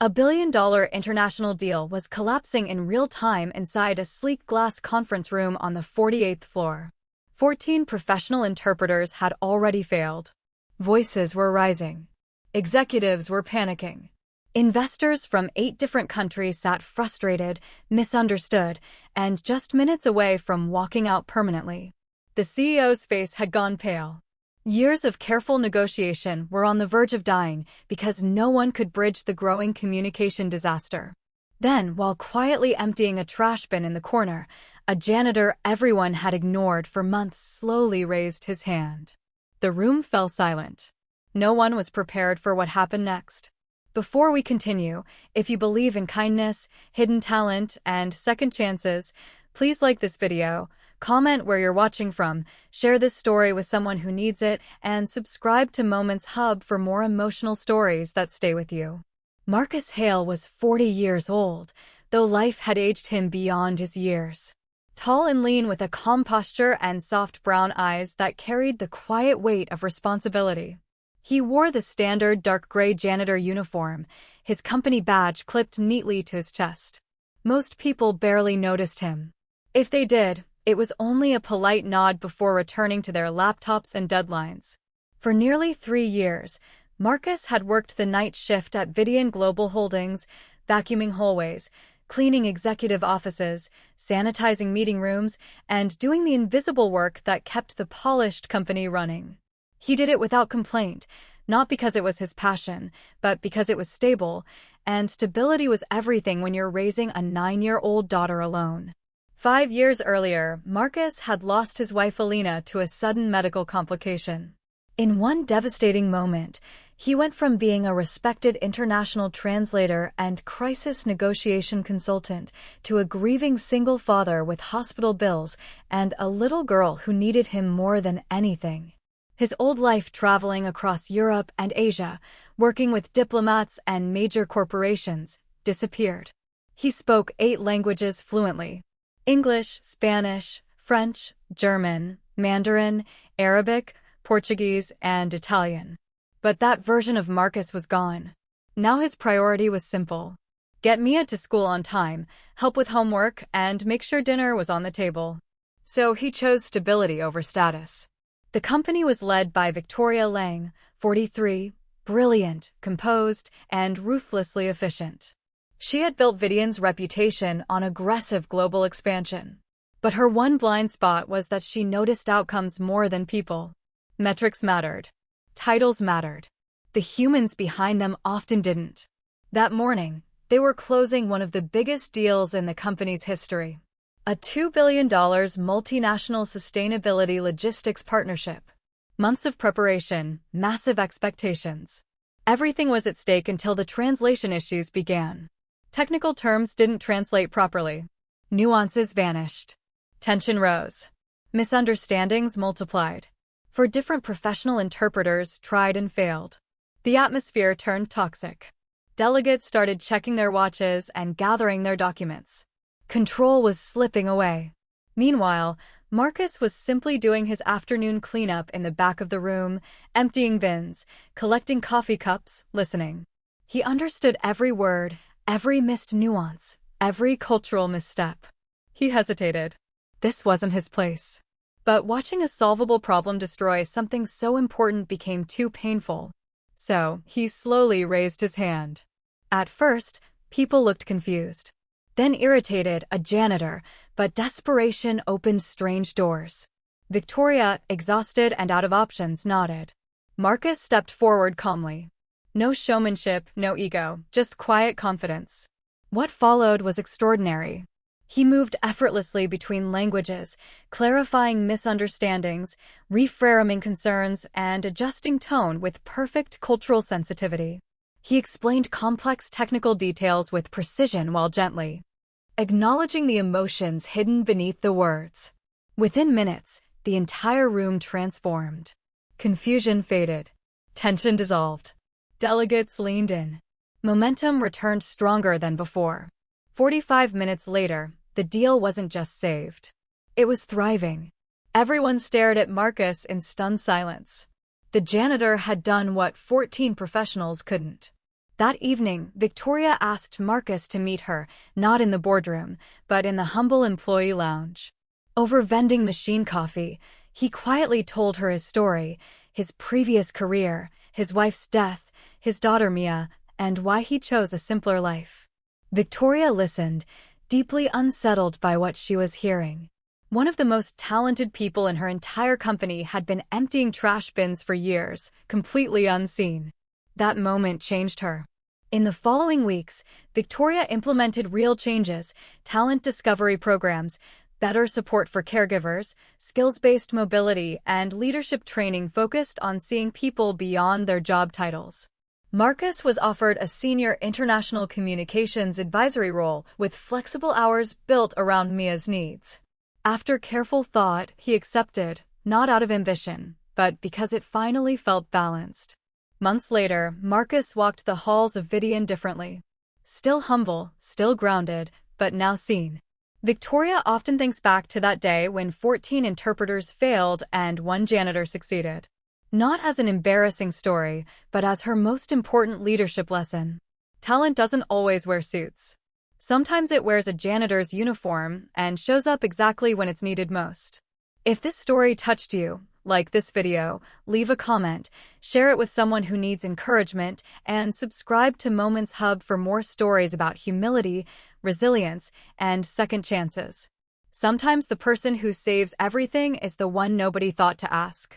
$1 billion international deal was collapsing in real time inside a sleek glass conference room on the 48th floor. 14 professional interpreters had already failed. Voices were rising. Executives were panicking. Investors from 8 different countries sat frustrated, misunderstood, and just minutes away from walking out permanently. The CEO's face had gone pale. Years of careful negotiation were on the verge of dying because no one could bridge the growing communication disaster. Then, while quietly emptying a trash bin in the corner, a janitor everyone had ignored for months slowly raised his hand. The room fell silent. No one was prepared for what happened next. Before we continue, if you believe in kindness, hidden talent, and second chances, please like this video, comment where you're watching from, share this story with someone who needs it, and subscribe to Moments Hub for more emotional stories that stay with you. Marcus Hale was 40 years old, though life had aged him beyond his years. Tall and lean with a calm posture and soft brown eyes that carried the quiet weight of responsibility. He wore the standard dark gray janitor uniform, his company badge clipped neatly to his chest. Most people barely noticed him. If they did, it was only a polite nod before returning to their laptops and deadlines. For nearly 3 years, Marcus had worked the night shift at Vidian Global Holdings, vacuuming hallways, cleaning executive offices, sanitizing meeting rooms, and doing the invisible work that kept the polished company running. He did it without complaint, not because it was his passion, but because it was stable, and stability was everything when you're raising a 9-year-old daughter alone. 5 years earlier, Marcus had lost his wife Alina to a sudden medical complication. In one devastating moment, he went from being a respected international translator and crisis negotiation consultant to a grieving single father with hospital bills and a little girl who needed him more than anything. His old life traveling across Europe and Asia, working with diplomats and major corporations, disappeared. He spoke 8 languages fluently: English, Spanish, French, German, Mandarin, Arabic, Portuguese, and Italian. But that version of Marcus was gone. Now his priority was simple: get Mia to school on time, help with homework, and make sure dinner was on the table. So he chose stability over status. The company was led by Victoria Lang, 43, brilliant, composed, and ruthlessly efficient. She had built Vidian's reputation on aggressive global expansion. But her one blind spot was that she noticed outcomes more than people. Metrics mattered. Titles mattered. The humans behind them often didn't. That morning, they were closing one of the biggest deals in the company's history. A $2 billion multinational sustainability logistics partnership. Months of preparation, massive expectations. Everything was at stake until the translation issues began. Technical terms didn't translate properly. Nuances vanished. Tension rose. Misunderstandings multiplied. For different professional interpreters tried and failed. The atmosphere turned toxic. Delegates started checking their watches and gathering their documents. Control was slipping away. Meanwhile, Marcus was simply doing his afternoon cleanup in the back of the room, emptying bins, collecting coffee cups, listening. He understood every word, every missed nuance, every cultural misstep. He hesitated. This wasn't his place. But watching a solvable problem destroy something so important became too painful. So, he slowly raised his hand. At first, people looked confused. Then irritated, a janitor, but desperation opened strange doors. Victoria, exhausted and out of options, nodded. Marcus stepped forward calmly. No showmanship, no ego, just quiet confidence. What followed was extraordinary. He moved effortlessly between languages, clarifying misunderstandings, reframing concerns, and adjusting tone with perfect cultural sensitivity. He explained complex technical details with precision while gently acknowledging the emotions hidden beneath the words. Within minutes, the entire room transformed. Confusion faded. Tension dissolved. Delegates leaned in. Momentum returned stronger than before. 45 minutes later, the deal wasn't just saved. It was thriving. Everyone stared at Marcus in stunned silence. The janitor had done what 14 professionals couldn't. That evening, Victoria asked Marcus to meet her, not in the boardroom, but in the humble employee lounge. Over vending machine coffee, he quietly told her his story, his previous career, his wife's death, his daughter Mia, and why he chose a simpler life. Victoria listened, deeply unsettled by what she was hearing. One of the most talented people in her entire company had been emptying trash bins for years, completely unseen. That moment changed her. In the following weeks, Victoria implemented real changes, talent discovery programs, better support for caregivers, skills-based mobility, and leadership training focused on seeing people beyond their job titles. Marcus was offered a senior international communications advisory role with flexible hours built around Mia's needs. After careful thought, he accepted, not out of ambition, but because it finally felt balanced. Months later, Marcus walked the halls of Vidian differently. Still humble, still grounded, but now seen. Victoria often thinks back to that day when 14 interpreters failed and 1 janitor succeeded. Not as an embarrassing story, but as her most important leadership lesson. Talent doesn't always wear suits. Sometimes it wears a janitor's uniform and shows up exactly when it's needed most. If this story touched you, like this video, leave a comment, share it with someone who needs encouragement, and subscribe to Moments Hub for more stories about humility, resilience, and second chances. Sometimes the person who saves everything is the one nobody thought to ask.